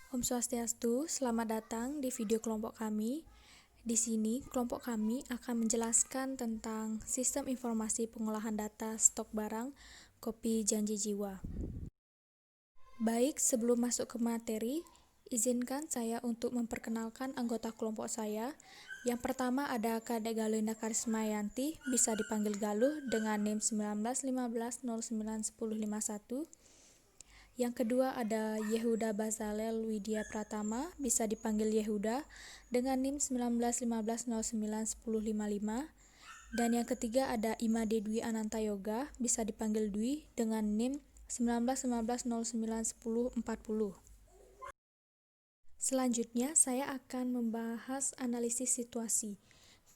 Om Swastiastu, selamat datang di video kelompok kami. Di sini, kelompok kami akan menjelaskan tentang sistem informasi pengolahan data stok barang kopi janji jiwa. Baik, sebelum masuk ke materi, izinkan saya untuk memperkenalkan anggota kelompok saya. Yang pertama ada Kadek Galuinda Karismayanti, bisa dipanggil Galuh dengan NIM 1915091051. Yang kedua ada Yehuda Bazalel Widya Pratama, bisa dipanggil Yehuda dengan NIM 1915091055. Dan yang ketiga ada Imade Dwi Ananta Yoga, bisa dipanggil Dwi dengan NIM 1915091040. Selanjutnya saya akan membahas analisis situasi.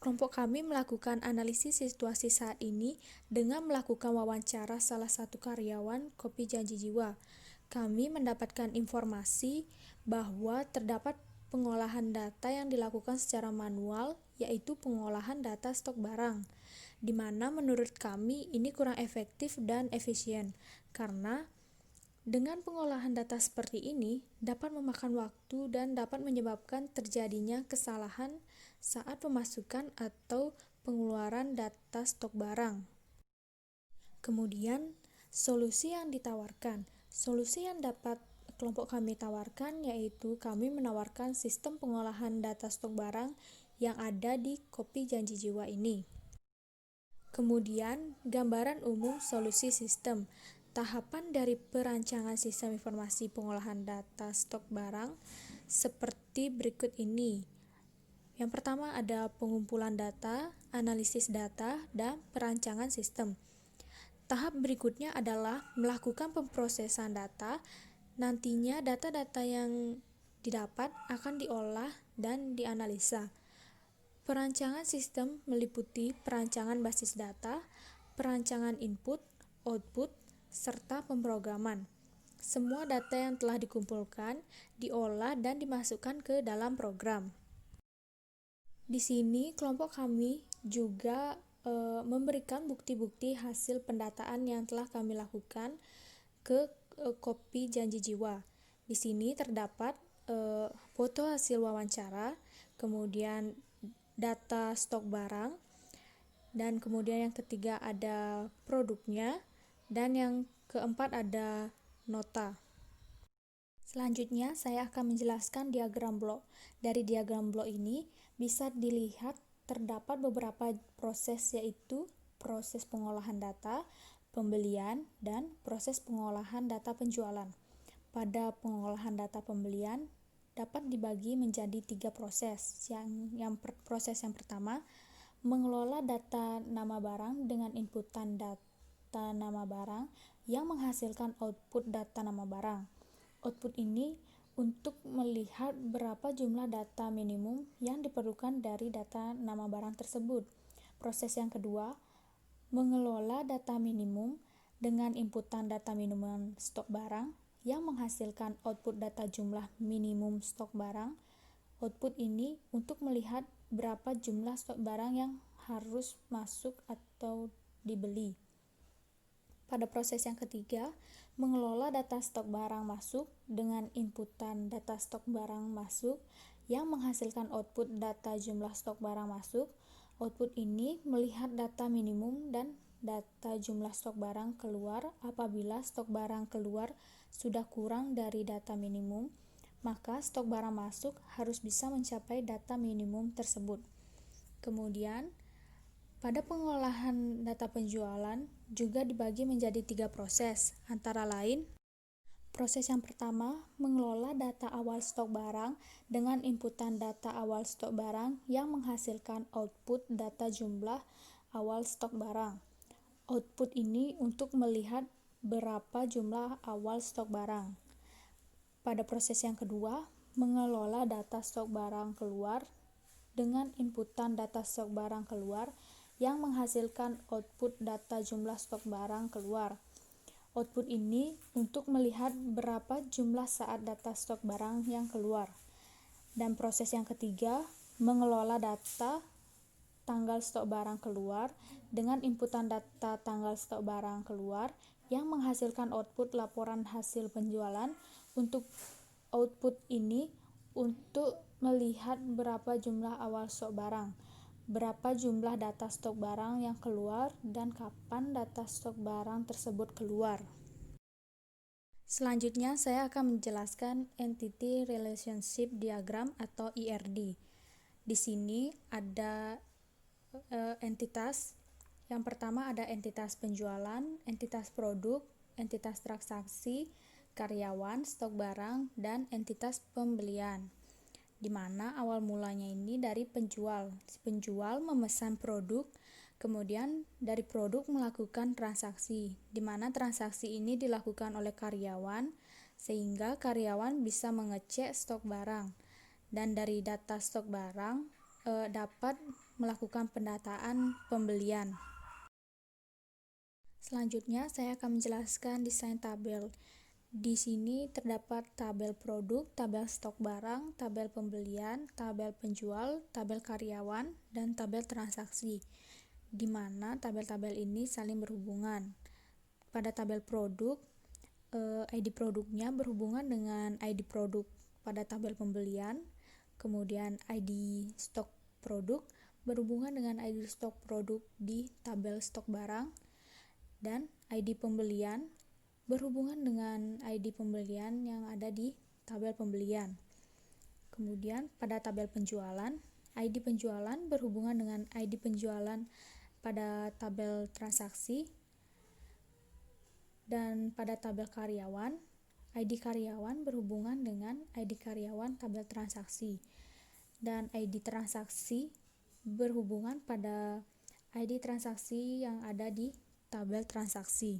Kelompok kami melakukan analisis situasi saat ini dengan melakukan wawancara salah satu karyawan Kopi Janji Jiwa. Kami mendapatkan informasi bahwa terdapat pengolahan data yang dilakukan secara manual, yaitu pengolahan data stok barang, di mana menurut kami ini kurang efektif dan efisien, karena dengan pengolahan data seperti ini dapat memakan waktu dan dapat menyebabkan terjadinya kesalahan saat pemasukan atau pengeluaran data stok barang. Kemudian, solusi yang ditawarkan. Solusi yang dapat kelompok kami tawarkan yaitu kami menawarkan sistem pengolahan data stok barang yang ada di Kopi Janji Jiwa ini. Kemudian, gambaran umum solusi sistem. Tahapan dari perancangan sistem informasi pengolahan data stok barang seperti berikut ini. Yang pertama ada pengumpulan data, analisis data, dan perancangan sistem. Tahap berikutnya adalah melakukan pemrosesan data. Nantinya data-data yang didapat akan diolah dan dianalisa. Perancangan sistem meliputi perancangan basis data, perancangan input, output, serta pemrograman. Semua data yang telah dikumpulkan, diolah dan dimasukkan ke dalam program. Di sini kelompok kami juga memberikan bukti-bukti hasil pendataan yang telah kami lakukan ke Kopi Janji Jiwa. Di sini terdapat foto hasil wawancara, kemudian data stok barang, dan kemudian yang ketiga ada produknya, dan yang keempat ada nota. Selanjutnya saya akan menjelaskan diagram blok. Dari diagram blok ini bisa dilihat terdapat beberapa proses, yaitu proses pengolahan data, pembelian, dan proses pengolahan data penjualan. Pada pengolahan data pembelian dapat dibagi menjadi 3 proses. Proses yang pertama, mengelola data nama barang dengan inputan data nama barang yang menghasilkan output data nama barang. Output ini untuk melihat berapa jumlah data minimum yang diperlukan dari data nama barang tersebut. Proses yang kedua, mengelola data minimum dengan inputan data minimum stok barang yang menghasilkan output data jumlah minimum stok barang. Output ini untuk melihat berapa jumlah stok barang yang harus masuk atau dibeli. Pada proses yang ketiga, mengelola data stok barang masuk dengan inputan data stok barang masuk yang menghasilkan output data jumlah stok barang masuk. Output ini melihat data minimum dan data jumlah stok barang keluar. Apabila stok barang keluar sudah kurang dari data minimum, maka stok barang masuk harus bisa mencapai data minimum tersebut. Kemudian, pada pengolahan data penjualan juga dibagi menjadi 3 proses, antara lain proses yang pertama, mengelola data awal stok barang dengan inputan data awal stok barang yang menghasilkan output data jumlah awal stok barang. Output ini untuk melihat berapa jumlah awal stok barang. Pada proses yang kedua, mengelola data stok barang keluar dengan inputan data stok barang keluar yang menghasilkan output data jumlah stok barang keluar. Output ini untuk melihat berapa jumlah saat data stok barang yang keluar. Dan proses yang ketiga, mengelola data tanggal stok barang keluar dengan inputan data tanggal stok barang keluar yang menghasilkan output laporan hasil penjualan untuk output ini untuk melihat berapa jumlah awal stok barang, berapa jumlah data stok barang yang keluar, dan kapan data stok barang tersebut keluar. Selanjutnya, saya akan menjelaskan Entity Relationship Diagram atau ERD. Di sini ada entitas. Yang pertama ada entitas penjualan, entitas produk, entitas transaksi, karyawan, stok barang, dan entitas pembelian. Di mana awal mulanya ini dari penjual. Si penjual memesan produk, kemudian dari produk melakukan transaksi, di mana transaksi ini dilakukan oleh karyawan, sehingga karyawan bisa mengecek stok barang. Dan dari data stok barang dapat melakukan pendataan pembelian. Selanjutnya, saya akan menjelaskan desain tabel. Di sini terdapat tabel produk, tabel stok barang, tabel pembelian, tabel penjual, tabel karyawan, dan tabel transaksi, di mana tabel-tabel ini saling berhubungan. Pada tabel produk, ID produknya berhubungan dengan ID produk pada tabel pembelian, kemudian ID stok produk berhubungan dengan ID stok produk di tabel stok barang, dan ID pembelian berhubungan dengan ID pembelian yang ada di tabel pembelian. Kemudian pada tabel penjualan, ID penjualan berhubungan dengan ID penjualan pada tabel transaksi, dan pada tabel karyawan, ID karyawan berhubungan dengan ID karyawan tabel transaksi, dan ID transaksi berhubungan pada ID transaksi yang ada di tabel transaksi.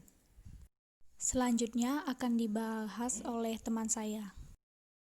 Selanjutnya akan dibahas oleh teman saya.